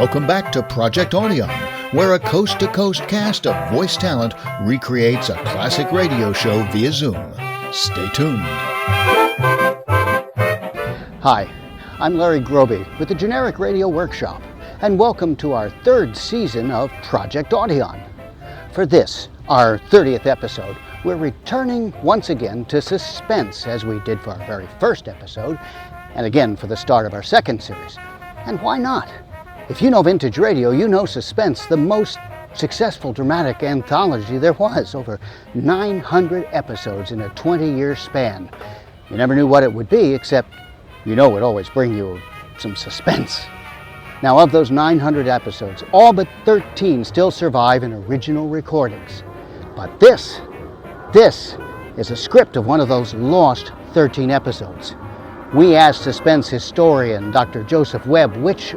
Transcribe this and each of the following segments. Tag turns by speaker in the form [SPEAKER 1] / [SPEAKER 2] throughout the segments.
[SPEAKER 1] Welcome back to Project Audion, where a coast-to-coast cast of voice talent recreates a classic radio show via Zoom. Stay tuned.
[SPEAKER 2] Hi, I'm Larry Groby with the Generic Radio Workshop, and welcome to our third season of Project Audion. For this, our 30th episode, we're returning once again to Suspense, as we did for our very first episode, and again for the start of our second series. And why not? If you know vintage radio, you know Suspense, the most successful dramatic anthology there was, over 900 episodes in a 20-year span. You never knew what it would be, except you know it'd always bring you some suspense. Now, of those 900 episodes, all but 13 still survive in original recordings. But this is a script of one of those lost 13 episodes. We asked Suspense historian Dr. Joseph Webb which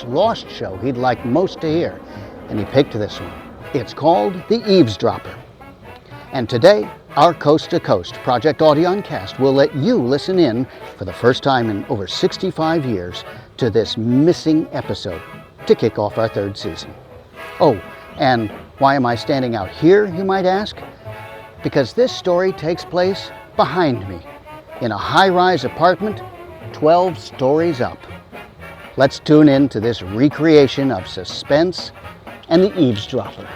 [SPEAKER 2] lost show he'd like most to hear, and he picked this one. It's called The Eavesdropper. And today, our Coast to Coast Project Audion cast will let you listen in for the first time in over 65 years to this missing episode to kick off our third season. Oh, and why am I standing out here, you might ask? Because this story takes place behind me, in a high-rise apartment 12 stories up. Let's tune in to this recreation of Suspense and The Eavesdropper.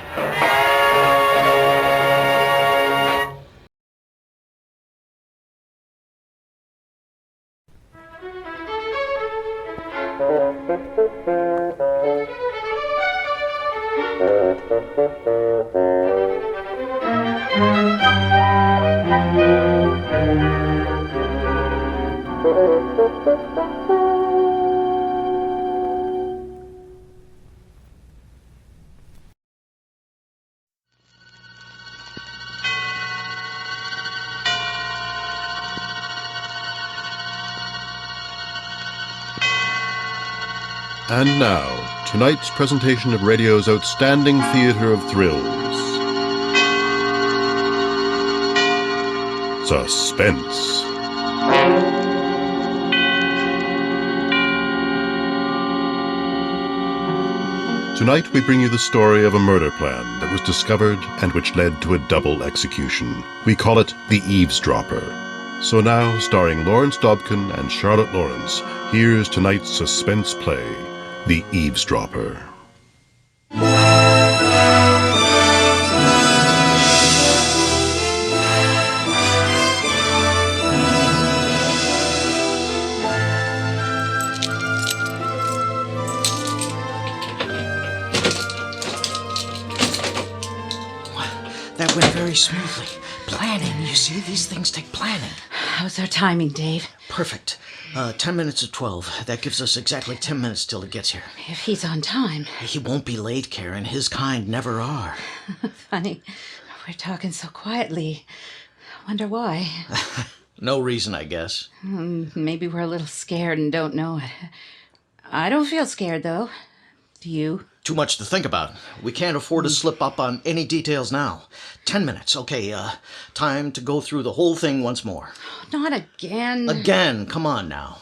[SPEAKER 3] And now, tonight's presentation of radio's outstanding theater of thrills. Suspense. Tonight we bring you the story of a murder plan that was discovered and which led to a double execution. We call it The Eavesdropper. So now, starring Lawrence Dobkin and Charlotte Lawrence, here's tonight's suspense play, The Eavesdropper.
[SPEAKER 4] That went very smoothly. Planning, you see, these things take planning.
[SPEAKER 5] How's our timing, Dave?
[SPEAKER 4] Perfect. 10 minutes of 12. That gives us exactly 10 minutes till he gets here.
[SPEAKER 5] If he's on time.
[SPEAKER 4] He won't be late, Karen. His kind never are.
[SPEAKER 5] Funny, we're talking so quietly. Wonder why.
[SPEAKER 4] No reason, I guess.
[SPEAKER 5] Maybe we're a little scared and don't know it. I don't feel scared, though. Do you?
[SPEAKER 4] Too much to think about. We can't afford to slip up on any details now. 10 minutes. Okay, time to go through the whole thing once more.
[SPEAKER 5] Not again.
[SPEAKER 4] Again. Come on now.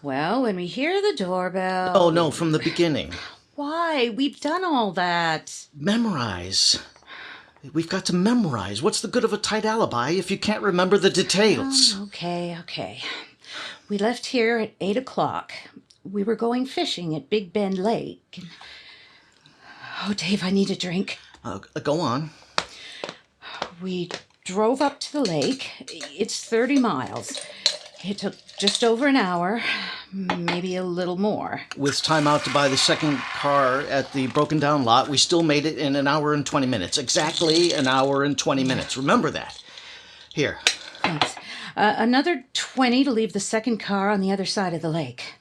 [SPEAKER 5] Well, when we hear the doorbell...
[SPEAKER 4] Oh, no, from the beginning.
[SPEAKER 5] Why? We've done all that.
[SPEAKER 4] Memorize. We've got to memorize. What's the good of a tight alibi if you can't remember the details?
[SPEAKER 5] Oh, okay. We left here at 8 o'clock. We were going fishing at Big Bend Lake. Oh, Dave, I need a drink.
[SPEAKER 4] Go on.
[SPEAKER 5] We drove up to the lake. It's 30 miles. It took just over an hour, maybe a little more.
[SPEAKER 4] With time out to buy the second car at the broken down lot, we still made it in an hour and 20 minutes. Exactly an hour and 20 minutes. Remember that. Here.
[SPEAKER 5] Thanks. Another 20 to leave the second car on the other side of the lake.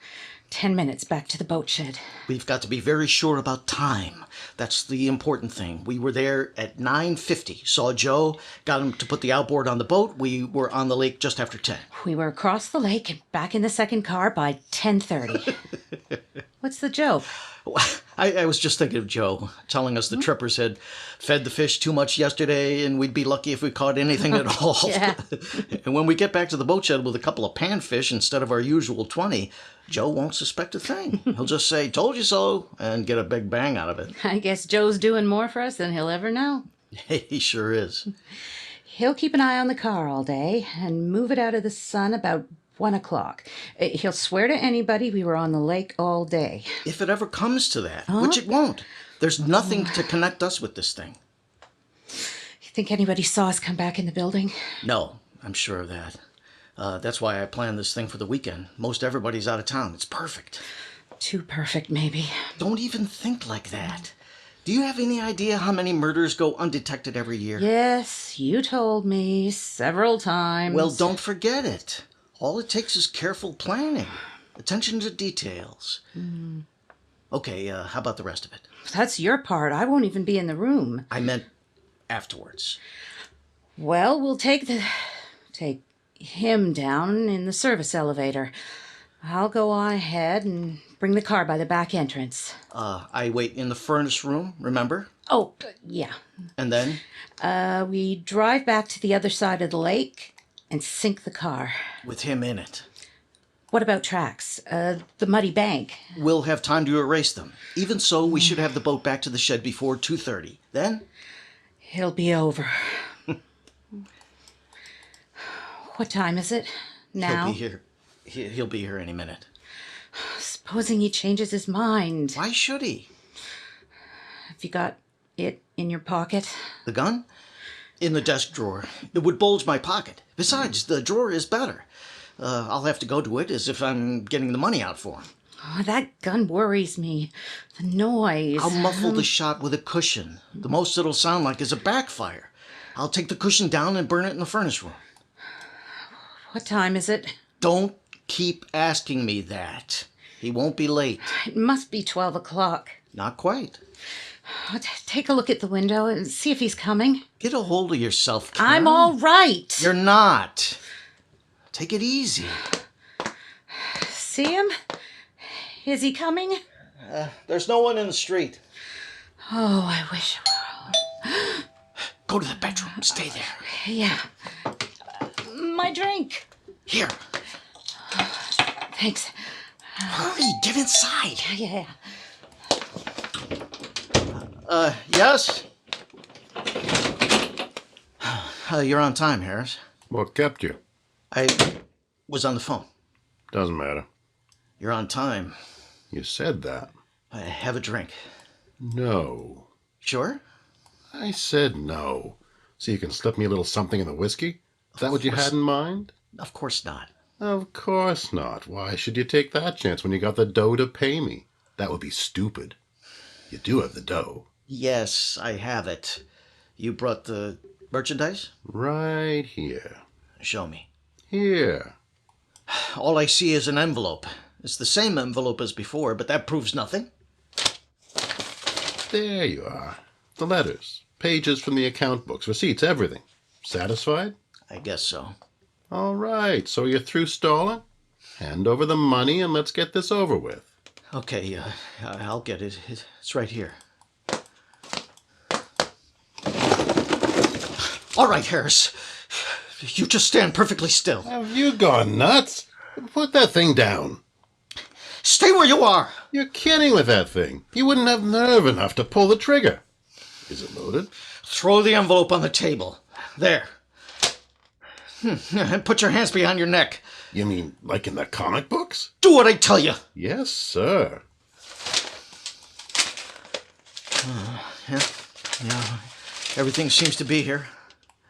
[SPEAKER 5] 10 minutes back to the boat shed.
[SPEAKER 4] We've got to be very sure about time. That's the important thing. We were there at 9:50. Saw Joe, got him to put the outboard on the boat. We were on the lake just after 10.
[SPEAKER 5] We were across the lake and back in the second car by 10:30. What's the joke?
[SPEAKER 4] I was just thinking of Joe telling us the trippers had fed the fish too much yesterday and we'd be lucky if we caught anything at all.
[SPEAKER 5] Yeah.
[SPEAKER 4] And when we get back to the boat shed with a couple of panfish instead of our usual 20, Joe won't suspect a thing. He'll just say, told you so, and get a big bang out of it.
[SPEAKER 5] I guess Joe's doing more for us than he'll ever know.
[SPEAKER 4] He sure is.
[SPEAKER 5] He'll keep an eye on the car all day and move it out of the sun about 1 o'clock. He'll swear to anybody we were on the lake all day.
[SPEAKER 4] If it ever comes to that, which it won't, there's nothing to connect us with this thing.
[SPEAKER 5] You think anybody saw us come back in the building?
[SPEAKER 4] No, I'm sure of that. That's why I planned this thing for the weekend. Most everybody's out of town. It's perfect.
[SPEAKER 5] Too perfect, maybe.
[SPEAKER 4] Don't even think like that. Do you have any idea how many murders go undetected every year?
[SPEAKER 5] Yes, you told me several times.
[SPEAKER 4] Well, don't forget it. All it takes is careful planning, attention to details. Okay, how about the rest of it?
[SPEAKER 5] That's your part. I won't even be in the room.
[SPEAKER 4] I meant afterwards.
[SPEAKER 5] Well, we'll take him down in the service elevator. I'll go on ahead and bring the car by the back entrance.
[SPEAKER 4] I wait in the furnace room, remember?
[SPEAKER 5] Oh, yeah.
[SPEAKER 4] And then?
[SPEAKER 5] We drive back to the other side of the lake and sink the car.
[SPEAKER 4] With him in it.
[SPEAKER 5] What about tracks? The muddy bank.
[SPEAKER 4] We'll have time to erase them. Even so, we should have the boat back to the shed before 2:30. Then?
[SPEAKER 5] It'll be over. What time is it now?
[SPEAKER 4] He'll be here. He'll be here any minute.
[SPEAKER 5] Supposing he changes his mind.
[SPEAKER 4] Why should he?
[SPEAKER 5] Have you got it in your pocket?
[SPEAKER 4] The gun? In the desk drawer. It would bulge my pocket. Besides, the drawer is better. I'll have to go to it as if I'm getting the money out for him.
[SPEAKER 5] Oh, that gun worries me. The noise.
[SPEAKER 4] I'll muffle the shot with a cushion. The most it'll sound like is a backfire. I'll take the cushion down and burn it in the furnace room.
[SPEAKER 5] What time is it?
[SPEAKER 4] Don't keep asking me that. He won't be late.
[SPEAKER 5] It must be 12 o'clock.
[SPEAKER 4] Not quite.
[SPEAKER 5] Oh, take a look at the window and see if he's coming.
[SPEAKER 4] Get a hold of yourself, Karen.
[SPEAKER 5] I'm all right.
[SPEAKER 4] You're not. Take it easy.
[SPEAKER 5] See him? Is he coming?
[SPEAKER 4] There's no one in the street.
[SPEAKER 5] Oh, I wish.
[SPEAKER 4] Go to the bedroom. Stay there.
[SPEAKER 5] Yeah. My drink.
[SPEAKER 4] Here.
[SPEAKER 5] Thanks.
[SPEAKER 4] Hurry, get inside.
[SPEAKER 5] Yeah.
[SPEAKER 4] Yes? You're on time, Harris.
[SPEAKER 3] What kept you?
[SPEAKER 4] I was on the phone.
[SPEAKER 3] Doesn't matter.
[SPEAKER 4] You're on time.
[SPEAKER 3] You said that.
[SPEAKER 4] Have a drink.
[SPEAKER 3] No.
[SPEAKER 4] Sure?
[SPEAKER 3] I said no. So you can slip me a little something in the whiskey? Is that what you had in mind?
[SPEAKER 4] Of course not.
[SPEAKER 3] Of course not. Why should you take that chance when you got the dough to pay me? That would be stupid. You do have the dough.
[SPEAKER 4] Yes, I have it. You brought the merchandise?
[SPEAKER 3] Right here.
[SPEAKER 4] Show me.
[SPEAKER 3] Here.
[SPEAKER 4] All I see is an envelope. It's the same envelope as before, but that proves nothing.
[SPEAKER 3] There you are. The letters, pages from the account books, receipts, everything. Satisfied?
[SPEAKER 4] I guess so.
[SPEAKER 3] All right, so you're through stalling? Hand over the money and let's get this over with.
[SPEAKER 4] Okay, I'll get it. It's right here. All right, Harris. You just stand perfectly still.
[SPEAKER 3] Have you gone nuts? Put that thing down.
[SPEAKER 4] Stay where you are.
[SPEAKER 3] You're kidding with that thing. You wouldn't have nerve enough to pull the trigger. Is it loaded?
[SPEAKER 4] Throw the envelope on the table. There. And put your hands behind your neck.
[SPEAKER 3] You mean like in the comic books?
[SPEAKER 4] Do what I tell you.
[SPEAKER 3] Yes, sir.
[SPEAKER 4] Yeah. Everything seems to be here.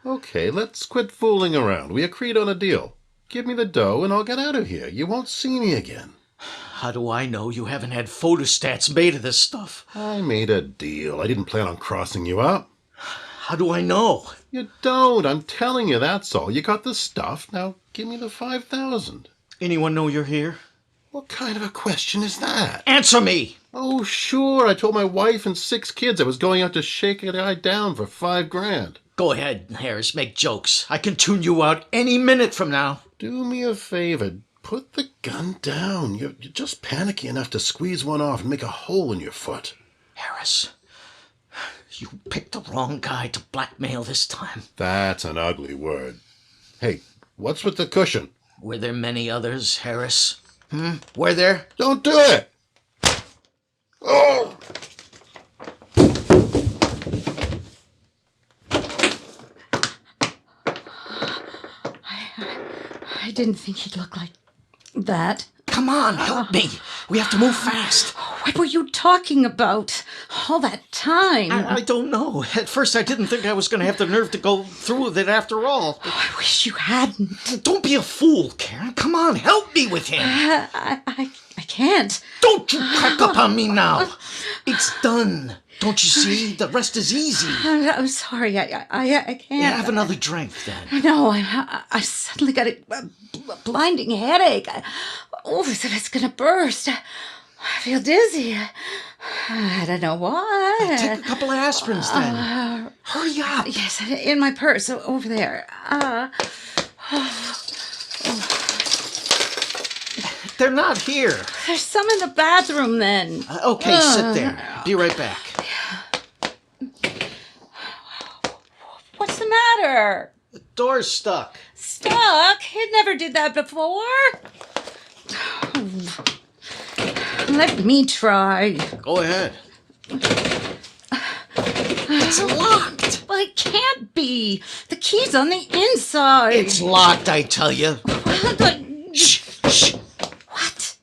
[SPEAKER 3] Okay, let's quit fooling around. We agreed on a deal. Give me the dough and I'll get out of here. You won't see me again.
[SPEAKER 4] How do I know you haven't had photostats made of this stuff?
[SPEAKER 3] I made a deal. I didn't plan on crossing you up.
[SPEAKER 4] How do I know?
[SPEAKER 3] You don't. I'm telling you, that's all. You got the stuff. Now give me the 5,000.
[SPEAKER 4] Anyone know you're here?
[SPEAKER 3] What kind of a question is that?
[SPEAKER 4] Answer me!
[SPEAKER 3] Oh, sure. I told my wife and 6 kids I was going out to shake a guy down for $5,000.
[SPEAKER 4] Go ahead, Harris, make jokes. I can tune you out any minute from now.
[SPEAKER 3] Do me a favor. Put the gun down. You're just panicky enough to squeeze one off and make a hole in your foot.
[SPEAKER 4] Harris, you picked the wrong guy to blackmail this time.
[SPEAKER 3] That's an ugly word. Hey, what's with the cushion?
[SPEAKER 4] Were there many others, Harris? Were there?
[SPEAKER 3] Don't do it! Oh!
[SPEAKER 5] I didn't think he'd look like that.
[SPEAKER 4] Come on, help me. We have to move fast.
[SPEAKER 5] What were you talking about all that time?
[SPEAKER 4] I don't know. At first, I didn't think I was going to have the nerve to go through with it after all.
[SPEAKER 5] I wish you hadn't.
[SPEAKER 4] Don't be a fool, Karen. Come on, help me with him.
[SPEAKER 5] I can't.
[SPEAKER 4] Don't you crack up on me now. It's done. Don't you see? The rest is easy.
[SPEAKER 5] I'm sorry. I can't.
[SPEAKER 4] Yeah, have another drink, then.
[SPEAKER 5] No, I suddenly got a blinding headache. It's going to burst. I feel dizzy. I don't know why.
[SPEAKER 4] Take a couple of aspirins, then. Hurry up.
[SPEAKER 5] Yes, in my purse over there.
[SPEAKER 4] They're not here.
[SPEAKER 5] There's some in the bathroom, then.
[SPEAKER 4] Okay, sit there. Be right back.
[SPEAKER 5] What's the matter?
[SPEAKER 4] The door's stuck.
[SPEAKER 5] Stuck? It never did that before. Let me try.
[SPEAKER 4] Go ahead. It's locked.
[SPEAKER 5] Well, it can't be. The key's on the inside.
[SPEAKER 4] It's locked, I tell you. Shh, shh.
[SPEAKER 5] What?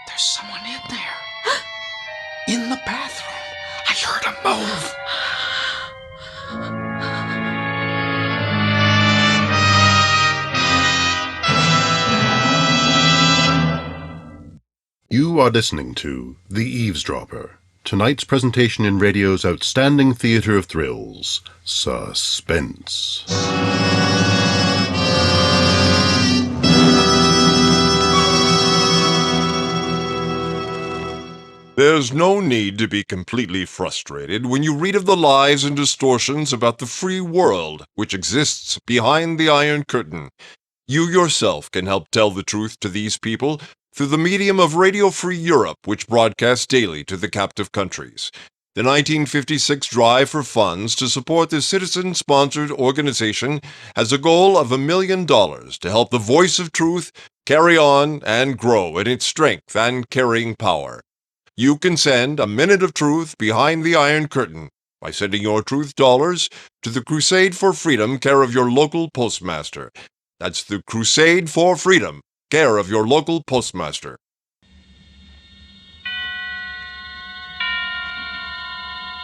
[SPEAKER 4] There's someone in there. In the bathroom. I heard him move.
[SPEAKER 3] You are listening to The Eavesdropper, tonight's presentation in radio's outstanding theater of thrills, Suspense.
[SPEAKER 6] There's no need to be completely frustrated when you read of the lies and distortions about the free world which exists behind the Iron Curtain. You yourself can help tell the truth to these people through the medium of Radio Free Europe, which broadcasts daily to the captive countries. The 1956 drive for funds to support this citizen-sponsored organization has a goal of $1 million to help the voice of truth carry on and grow in its strength and carrying power. You can send a minute of truth behind the Iron Curtain by sending your truth dollars to the Crusade for Freedom, care of your local postmaster. That's the Crusade for Freedom, care of your local postmaster.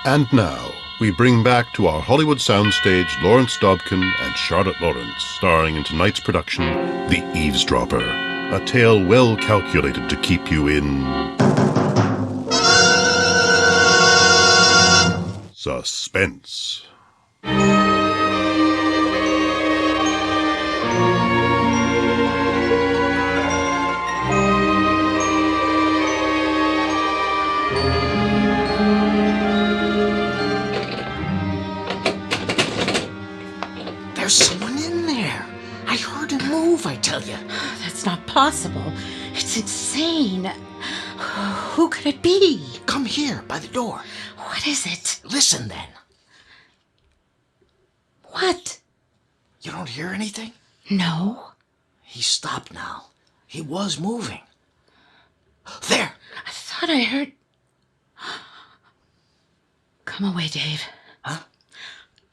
[SPEAKER 3] And now, we bring back to our Hollywood soundstage Lawrence Dobkin and Charlotte Lawrence, starring in tonight's production, The Eavesdropper, a tale well calculated to keep you in suspense.
[SPEAKER 4] There's someone in there. I heard him move, I tell you.
[SPEAKER 5] That's not possible. It's insane. Who could it be?
[SPEAKER 4] Come here, by the door.
[SPEAKER 5] What is it?
[SPEAKER 4] Listen, then.
[SPEAKER 5] What?
[SPEAKER 4] You don't hear anything?
[SPEAKER 5] No.
[SPEAKER 4] He stopped now. He was moving. There!
[SPEAKER 5] I thought I heard... Come away, Dave.
[SPEAKER 4] Huh?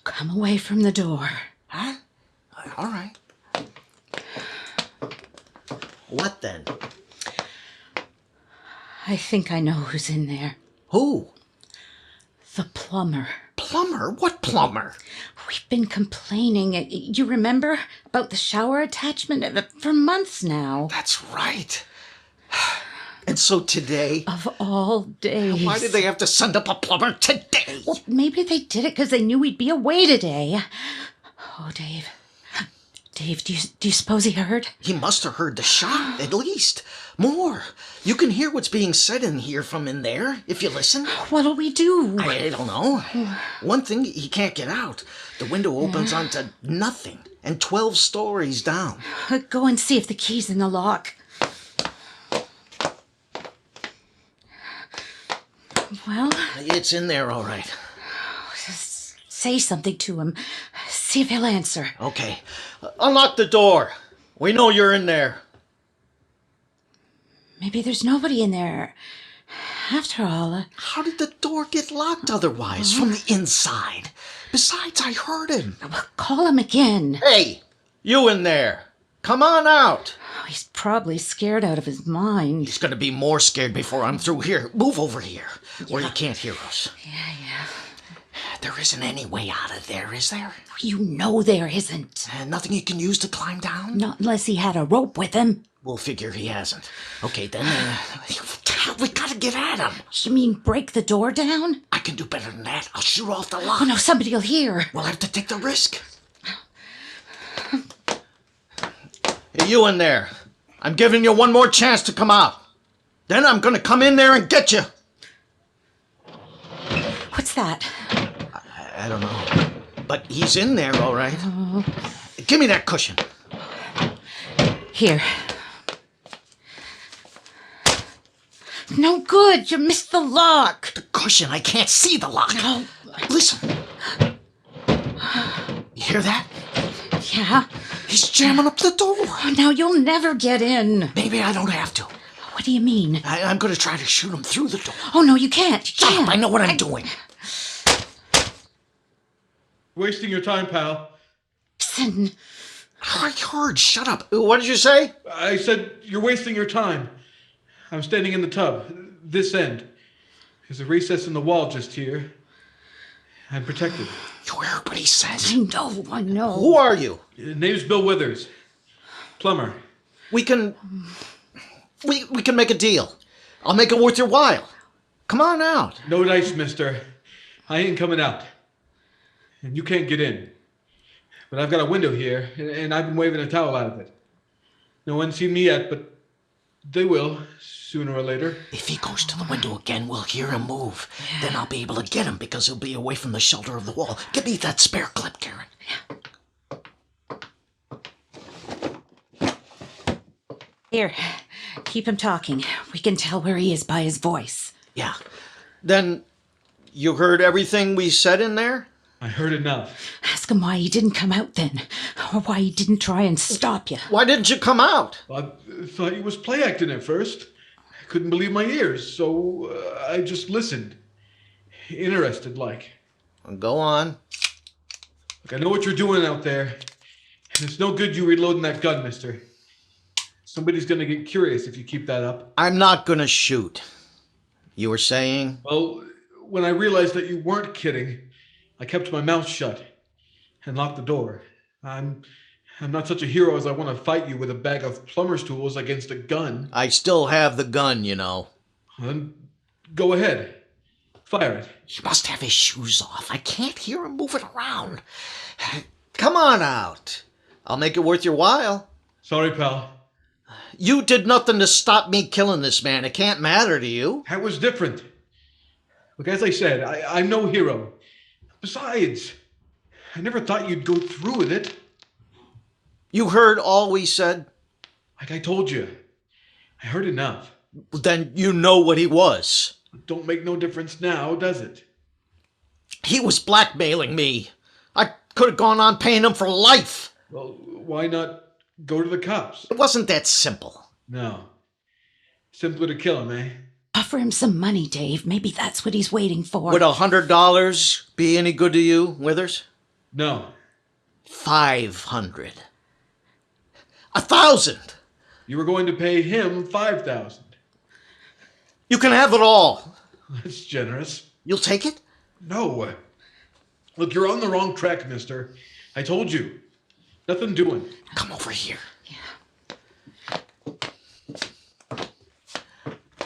[SPEAKER 5] Come away from the door.
[SPEAKER 4] Huh? All right. What then?
[SPEAKER 5] I think I know who's in there.
[SPEAKER 4] Who?
[SPEAKER 5] The plumber.
[SPEAKER 4] Plumber? What plumber?
[SPEAKER 5] We've been complaining, you remember, about the shower attachment for months now.
[SPEAKER 4] That's right. And so today...
[SPEAKER 5] Of all days.
[SPEAKER 4] Why did they have to send up a plumber today?
[SPEAKER 5] Well, maybe they did it because they knew we'd be away today. Oh, Dave. Dave, do you suppose he heard?
[SPEAKER 4] He must have heard the shot, at least. More. You can hear what's being said in here from in there, if you listen.
[SPEAKER 5] What'll we do?
[SPEAKER 4] I don't know. One thing, he can't get out. The window opens onto nothing, and 12 stories down.
[SPEAKER 5] Go and see if the key's in the lock. Well?
[SPEAKER 4] It's in there, all right.
[SPEAKER 5] Say something to him. See if he'll answer.
[SPEAKER 4] Okay. Unlock the door. We know you're in there.
[SPEAKER 5] Maybe there's nobody in there. After all...
[SPEAKER 4] How did the door get locked otherwise, from the inside? Besides, I heard him.
[SPEAKER 5] Well, call him again.
[SPEAKER 4] Hey, you in there. Come on out.
[SPEAKER 5] Oh, he's probably scared out of his mind.
[SPEAKER 4] He's going to be more scared before I'm through here. Move over here, where he can't hear us.
[SPEAKER 5] Yeah.
[SPEAKER 4] There isn't any way out of there, is there?
[SPEAKER 5] You know there isn't.
[SPEAKER 4] Nothing he can use to climb down?
[SPEAKER 5] Not unless he had a rope with him.
[SPEAKER 4] We'll figure he hasn't. Okay, then, we gotta get at him.
[SPEAKER 5] You mean break the door down?
[SPEAKER 4] I can do better than that. I'll shoot off the lock.
[SPEAKER 5] Oh, no, somebody'll hear.
[SPEAKER 4] We'll have to take the risk. Hey, you in there. I'm giving you one more chance to come out. Then I'm gonna come in there and get you.
[SPEAKER 5] What's that?
[SPEAKER 4] I don't know. But he's in there, all right. Give me that cushion.
[SPEAKER 5] Here. No good. You missed the lock.
[SPEAKER 4] The cushion. I can't see the lock.
[SPEAKER 5] No.
[SPEAKER 4] Listen. You hear that?
[SPEAKER 5] Yeah?
[SPEAKER 4] He's jamming up the door.
[SPEAKER 5] Oh, now you'll never get in.
[SPEAKER 4] Maybe I don't have to.
[SPEAKER 5] What do you mean?
[SPEAKER 4] I'm going to try to shoot him through the door.
[SPEAKER 5] Oh, no, you can't. You
[SPEAKER 4] Shut
[SPEAKER 5] can't.
[SPEAKER 4] up. I know what I'm doing.
[SPEAKER 7] Wasting your time, pal.
[SPEAKER 5] Listen.
[SPEAKER 4] I heard. Shut up. What did you say?
[SPEAKER 7] I said you're wasting your time. I'm standing in the tub, this end. There's a recess in the wall just here. I'm protected.
[SPEAKER 4] You heard what he says?
[SPEAKER 5] I know.
[SPEAKER 4] Who are you?
[SPEAKER 7] Name's Bill Withers. Plumber.
[SPEAKER 4] We can make a deal. I'll make it worth your while. Come on out.
[SPEAKER 7] No dice, mister. I ain't coming out. And you can't get in. But I've got a window here, and I've been waving a towel out of it. No one's seen me yet, but they will, sooner or later.
[SPEAKER 4] If he goes to the window again, we'll hear him move. Then I'll be able to get him because he'll be away from the shelter of the wall. Give me that spare clip, Karen.
[SPEAKER 5] Here. Keep him talking. We can tell where he is by his voice.
[SPEAKER 4] Yeah. Then you heard everything we said in there?
[SPEAKER 7] I heard enough.
[SPEAKER 5] Ask him why he didn't come out then. Or why he didn't try and stop you.
[SPEAKER 4] Why didn't you come out?
[SPEAKER 7] I thought he was play acting at first. I couldn't believe my ears, so I just listened. Interested, like.
[SPEAKER 4] Go on.
[SPEAKER 7] Look, I know what you're doing out there. And it's no good you reloading that gun, mister. Somebody's gonna get curious if you keep that up.
[SPEAKER 4] I'm not gonna shoot. You were saying?
[SPEAKER 7] Well, when I realized that you weren't kidding, I kept my mouth shut and locked the door. I'm not such a hero as I want to fight you with a bag of plumber's tools against a gun.
[SPEAKER 4] I still have the gun, you know.
[SPEAKER 7] Then go ahead. Fire it.
[SPEAKER 4] He must have his shoes off. I can't hear him moving around. Come on out. I'll make it worth your while.
[SPEAKER 7] Sorry, pal.
[SPEAKER 4] You did nothing to stop me killing this man. It can't matter to you.
[SPEAKER 7] That was different. Look, as I said, I'm no hero. Besides, I never thought you'd go through with it.
[SPEAKER 4] You heard all we said?
[SPEAKER 7] Like I told you, I heard enough.
[SPEAKER 4] Then you know what he was.
[SPEAKER 7] It don't make no difference now, does it?
[SPEAKER 4] He was blackmailing me. I could have gone on paying him for life.
[SPEAKER 7] Well, why not go to the cops?
[SPEAKER 4] It wasn't that simple.
[SPEAKER 7] No. Simpler to kill him, eh?
[SPEAKER 5] Offer him some money, Dave. Maybe that's what he's waiting for.
[SPEAKER 4] Would $100 be any good to you, Withers?
[SPEAKER 7] No.
[SPEAKER 4] 500. 1,000.
[SPEAKER 7] You were going to pay him $5,000.
[SPEAKER 4] You can have it all.
[SPEAKER 7] That's generous.
[SPEAKER 4] You'll take it?
[SPEAKER 7] No. Look, you're on the wrong track, mister. I told you. Nothing doing.
[SPEAKER 4] Come over here.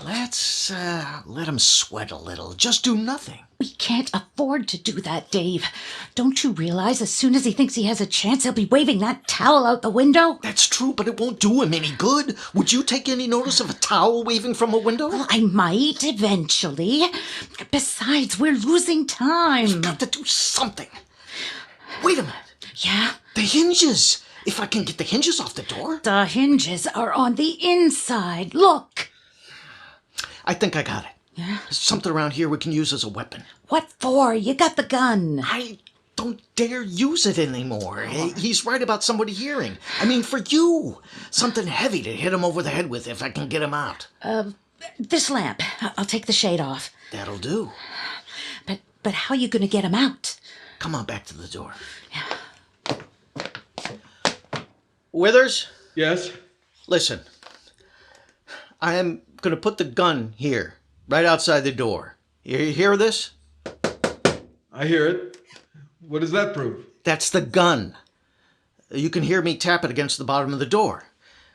[SPEAKER 4] Let's let him sweat a little. Just do nothing.
[SPEAKER 5] We can't afford to do that, Dave. Don't you realize as soon as he thinks he has a chance, he'll be waving that towel out the window?
[SPEAKER 4] That's true, but it won't do him any good. Would you take any notice of a towel waving from a window?
[SPEAKER 5] Well, I might, eventually. Besides, we're losing time.
[SPEAKER 4] You've got to do something. Wait a minute.
[SPEAKER 5] Yeah?
[SPEAKER 4] The hinges. If I can get the hinges off the door.
[SPEAKER 5] The hinges are on the inside. Look.
[SPEAKER 4] I think I got it.
[SPEAKER 5] Yeah?
[SPEAKER 4] There's something around here we can use as a weapon.
[SPEAKER 5] What for? You got the gun.
[SPEAKER 4] I don't dare use it anymore. He's right about somebody hearing. I mean, for you. Something heavy to hit him over the head with if I can get him out.
[SPEAKER 5] This lamp. I'll take the shade off.
[SPEAKER 4] That'll do.
[SPEAKER 5] But how you gonna get him out?
[SPEAKER 4] Come on back to the door. Withers?
[SPEAKER 7] Yes?
[SPEAKER 4] Listen. I am going to put the gun here, right outside the door. You hear this?
[SPEAKER 7] I hear it. What does that prove?
[SPEAKER 4] That's the gun. You can hear me tap it against the bottom of the door.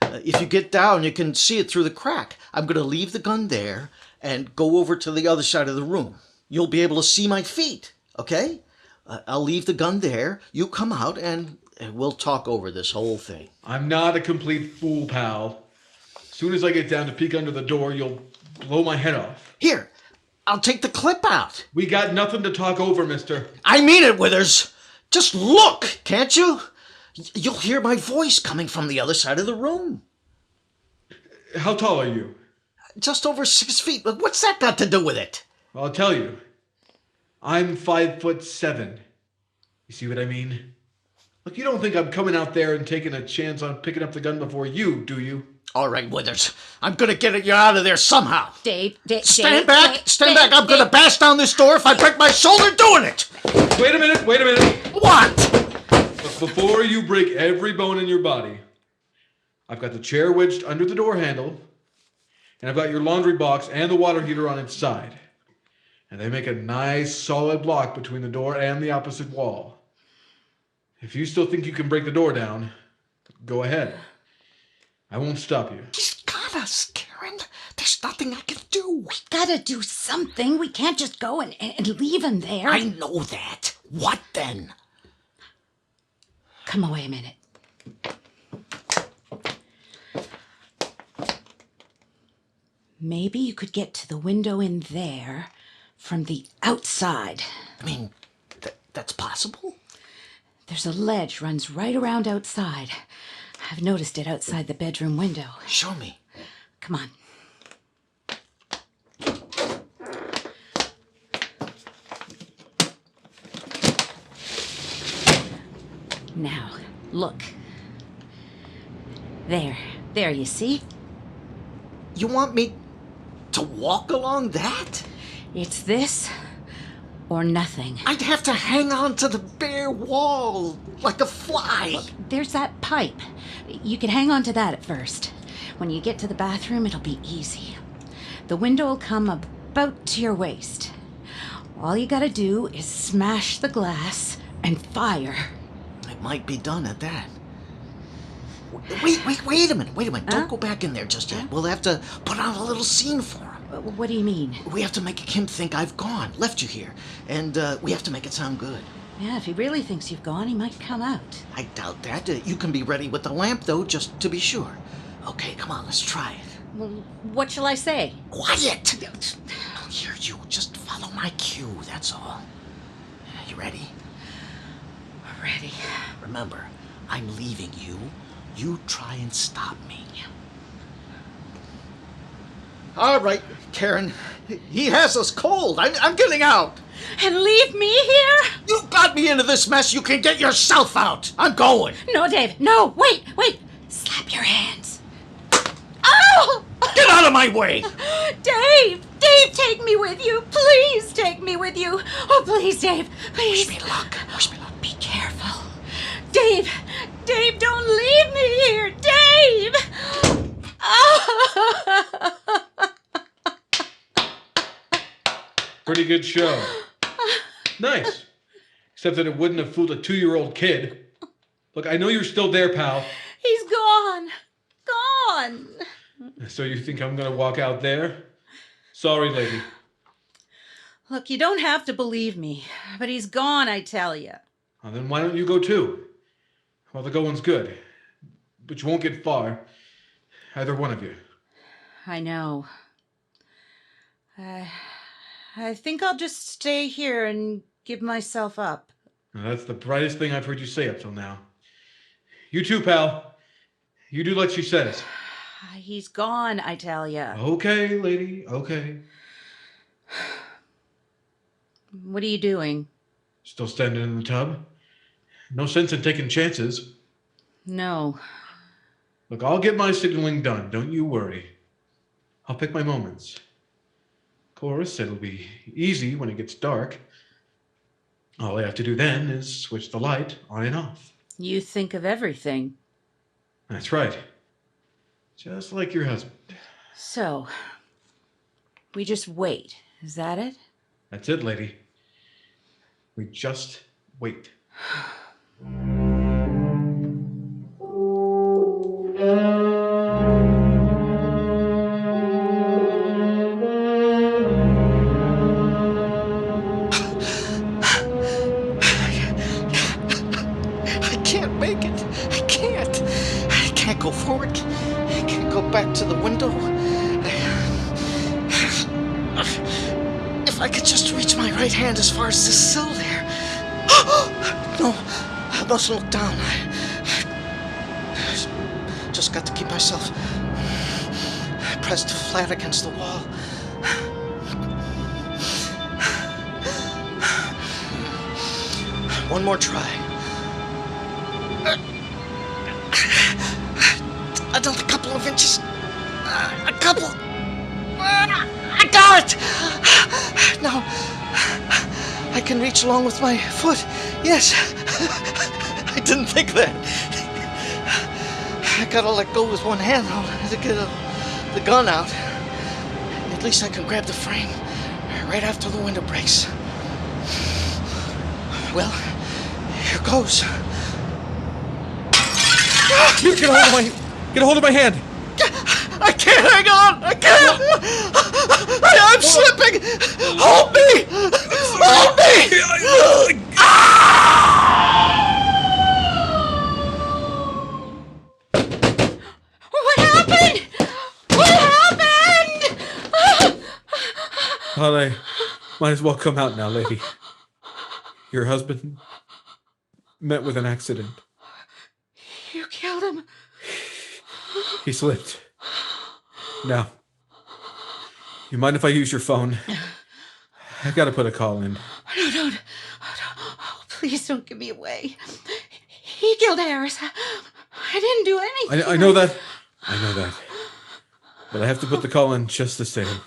[SPEAKER 4] If you get down, you can see it through the crack. I'm going to leave the gun there and go over to the other side of the room. You'll be able to see my feet, okay? I'll leave the gun there. You come out and we'll talk over this whole thing.
[SPEAKER 7] I'm not a complete fool, pal. As soon as I get down to peek under the door, you'll blow my head off.
[SPEAKER 4] Here, I'll take the clip out.
[SPEAKER 7] We got nothing to talk over, mister.
[SPEAKER 4] I mean it, Withers. Just look, can't you? You'll hear my voice coming from the other side of the room.
[SPEAKER 7] How tall are you?
[SPEAKER 4] Just over 6 feet. What's that got to do with it?
[SPEAKER 7] Well, I'll tell you. I'm 5'7". You see what I mean? Look, you don't think I'm coming out there and taking a chance on picking up the gun before you, do you?
[SPEAKER 4] All right, Withers. I'm going to get you out of there somehow.
[SPEAKER 5] Dave.
[SPEAKER 4] Stand back. I'm going to bash down this door if I break my shoulder doing it.
[SPEAKER 7] Wait a minute.
[SPEAKER 4] What?
[SPEAKER 7] Look, before you break every bone in your body, I've got the chair wedged under the door handle, and I've got your laundry box and the water heater on its side. And they make a nice solid block between the door and the opposite wall. If you still think you can break the door down, go ahead. I won't stop you.
[SPEAKER 4] He's got us, Karen. There's nothing I can do.
[SPEAKER 5] We gotta do something. We can't just go and leave him there.
[SPEAKER 4] I know that. What then?
[SPEAKER 5] Come away a minute. Maybe you could get to the window in there from the outside.
[SPEAKER 4] I mean, that's possible?
[SPEAKER 5] There's a ledge runs right around outside. I've noticed it outside the bedroom window.
[SPEAKER 4] Show me.
[SPEAKER 5] Come on. Now, look. There, you see?
[SPEAKER 4] You want me to walk along that?
[SPEAKER 5] It's this or nothing.
[SPEAKER 4] I'd have to hang on to the bare wall like a fly.
[SPEAKER 5] Look, there's that pipe. You can hang on to that at first. When you get to the bathroom, it'll be easy. The window will come about to your waist. All you gotta do is smash the glass and fire.
[SPEAKER 4] It might be done at that. Wait a minute.
[SPEAKER 5] Huh?
[SPEAKER 4] Don't go back in there just yet. We'll have to put on a little scene for him.
[SPEAKER 5] What do you mean?
[SPEAKER 4] We have to make him think I've gone, left you here. And we have to make it sound good.
[SPEAKER 5] Yeah, if he really thinks you've gone, he might come out.
[SPEAKER 4] I doubt that. You can be ready with the lamp, though, just to be sure. Okay, come on, let's try it.
[SPEAKER 5] Well, what shall I say?
[SPEAKER 4] Quiet! I don't hear you. Just follow my cue, that's all. You ready?
[SPEAKER 5] Ready.
[SPEAKER 4] Remember, I'm leaving you. You try and stop me. All right, Karen. He has us cold. I'm getting out.
[SPEAKER 5] And leave me here?
[SPEAKER 4] You got me into this mess. You can get yourself out. I'm going.
[SPEAKER 5] No, Dave. No, wait. Slap your hands. Oh!
[SPEAKER 4] Get out of my way.
[SPEAKER 5] Dave, take me with you. Please take me with you. Oh, please, Dave. Please.
[SPEAKER 4] Wish me luck.
[SPEAKER 5] Be careful. Dave, don't leave me here. Dave!
[SPEAKER 7] Pretty good show. Nice. Except that it wouldn't have fooled a 2-year-old kid. Look, I know you're still there, pal.
[SPEAKER 5] He's gone.
[SPEAKER 7] So you think I'm gonna walk out there? Sorry, lady.
[SPEAKER 5] Look, you don't have to believe me, but he's gone, I tell you.
[SPEAKER 7] Well, then why don't you go too? Well, the going's good, but you won't get far. Either one of you.
[SPEAKER 5] I know. I think I'll just stay here and give myself up.
[SPEAKER 7] Now, that's the brightest thing I've heard you say up till now. You too, pal. You do like she says.
[SPEAKER 5] He's gone, I tell you.
[SPEAKER 7] Okay, lady, okay.
[SPEAKER 5] What are you doing?
[SPEAKER 7] Still standing in the tub? No sense in taking chances.
[SPEAKER 5] No.
[SPEAKER 7] Look, I'll get my signaling done, don't you worry. I'll pick my moments. Of course, it'll be easy when it gets dark. All I have to do then is switch the light on and off.
[SPEAKER 5] You think of everything.
[SPEAKER 7] That's right. Just like your husband.
[SPEAKER 5] So, we just wait. Is that it?
[SPEAKER 7] That's it, lady. We just wait.
[SPEAKER 4] I can't make it. I can't. I can't go forward. I can't go back to the window. If I could just reach my right hand as far as this sill there. No, I mustn't look down. I just got to keep myself pressed flat against the wall. One more try. Another couple of inches. A couple. I got it! Now, I can reach along with my foot. Yes. I didn't think that. I gotta let go with one hand now to get the gun out. At least I can grab the frame right after the window breaks. Well, here goes.
[SPEAKER 7] You get a hold of my hand.
[SPEAKER 4] I can't hang on! I can't! I'm slipping! Hold me! Hold me!
[SPEAKER 5] What happened? What happened?
[SPEAKER 7] Well, I might as well come out now, lady. Your husband met with an accident.
[SPEAKER 5] You killed him.
[SPEAKER 7] He slipped. Now, you mind if I use your phone? I gotta put a call in.
[SPEAKER 5] No, don't. Oh, please don't give me away. He killed Harris. I didn't do anything.
[SPEAKER 7] I know that. I know that. But I have to put the call in just the same.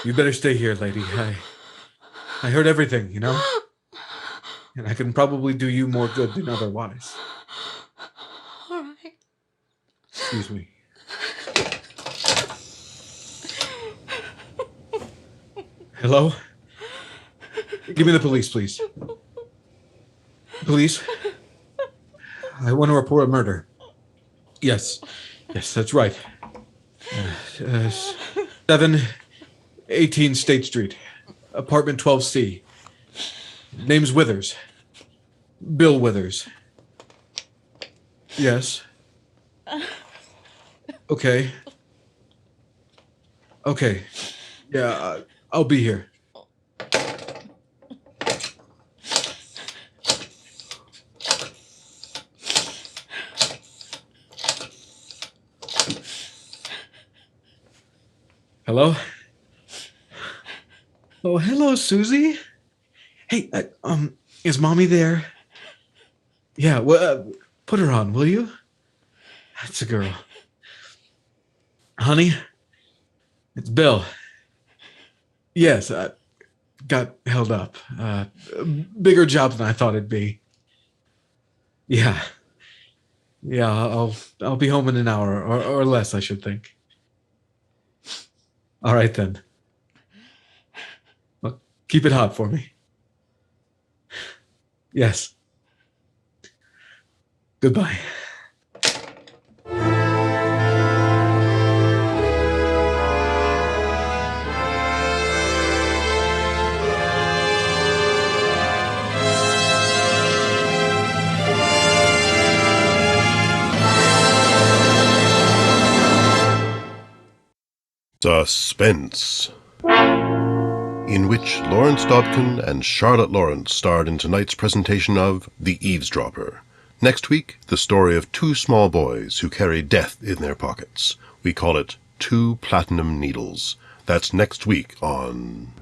[SPEAKER 7] You better stay here, lady. I heard everything, you know? And I can probably do you more good than otherwise.
[SPEAKER 5] All right.
[SPEAKER 7] Excuse me. Hello? Give me the police, please. Police? I want to report a murder. Yes. Yes, that's right. 718 State Street. Apartment 12C. Name's Withers. Bill Withers. Yes. Okay. Okay. Yeah, I'll be here. Hello? Oh, hello, Susie. Hey, is Mommy there? Yeah, well, put her on, will you? That's a girl. Honey, it's Bill. Yes, got held up. Bigger job than I thought it'd be. Yeah. Yeah, I'll be home in an hour, or less, I should think. All right, then. Well, keep it hot for me. Yes. Goodbye.
[SPEAKER 3] Suspense, in which Lawrence Dobkin and Charlotte Lawrence starred in tonight's presentation of The Eavesdropper. Next week, the story of two small boys who carry death in their pockets. We call it Two Platinum Needles. That's next week on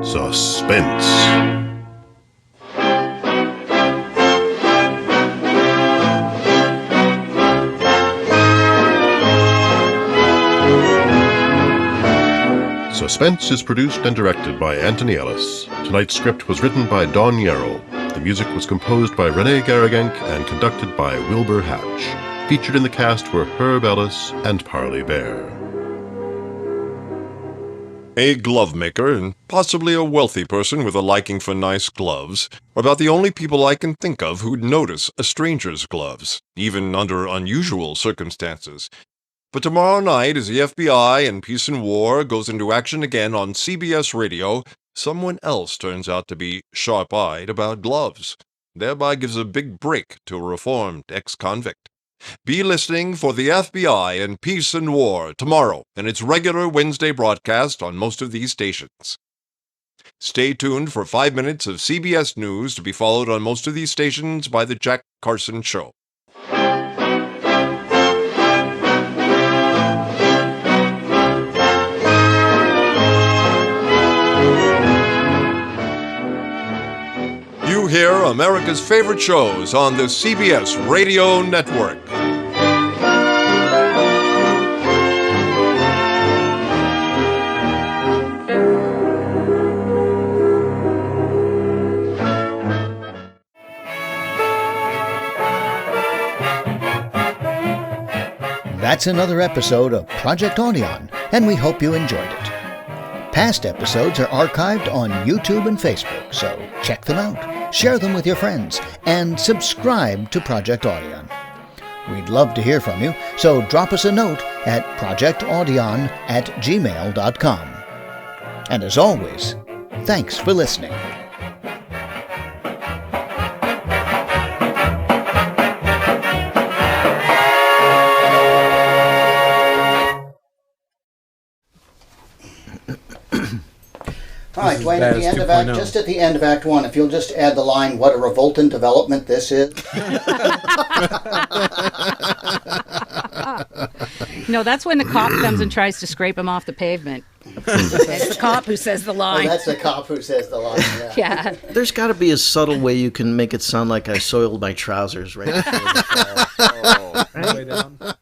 [SPEAKER 3] Suspense. Suspense is produced and directed by Anthony Ellis. Tonight's script was written by Don Yarrow. The music was composed by Renee Garrigank and conducted by Wilbur Hatch. Featured in the cast were Herb Ellis and Parley Bear.
[SPEAKER 6] A glove maker, and possibly a wealthy person with a liking for nice gloves, are about the only people I can think of who'd notice a stranger's gloves, even under unusual circumstances. But tomorrow night, as the FBI and Peace and War goes into action again on CBS Radio, someone else turns out to be sharp-eyed about gloves, thereby gives a big break to a reformed ex-convict. Be listening for the FBI and Peace and War tomorrow in its regular Wednesday broadcast on most of these stations. Stay tuned for 5 minutes of CBS News to be followed on most of these stations by The Jack Carson Show. You hear America's favorite shows on the CBS Radio Network.
[SPEAKER 1] That's another episode of Project Audion, and we hope you enjoyed it. Past episodes are archived on YouTube and Facebook, so check them out, share them with your friends, and subscribe to Project Audion. We'd love to hear from you, so drop us a note at projectaudion@gmail.com. And as always, thanks for listening.
[SPEAKER 2] All right, Duane, at the
[SPEAKER 7] Baz
[SPEAKER 2] end of
[SPEAKER 7] 2.0.
[SPEAKER 2] just at the end of Act 1, if you'll just add the line, "What a revoltant development this is."
[SPEAKER 8] No, that's when the cop comes and tries to scrape him off the pavement. It's the cop who says the
[SPEAKER 2] Oh,
[SPEAKER 8] line.
[SPEAKER 2] that's the cop who says the line. Yeah.
[SPEAKER 8] Yeah.
[SPEAKER 4] There's got to be a subtle way you can make it sound like I soiled my trousers right before the fall.
[SPEAKER 7] Way down.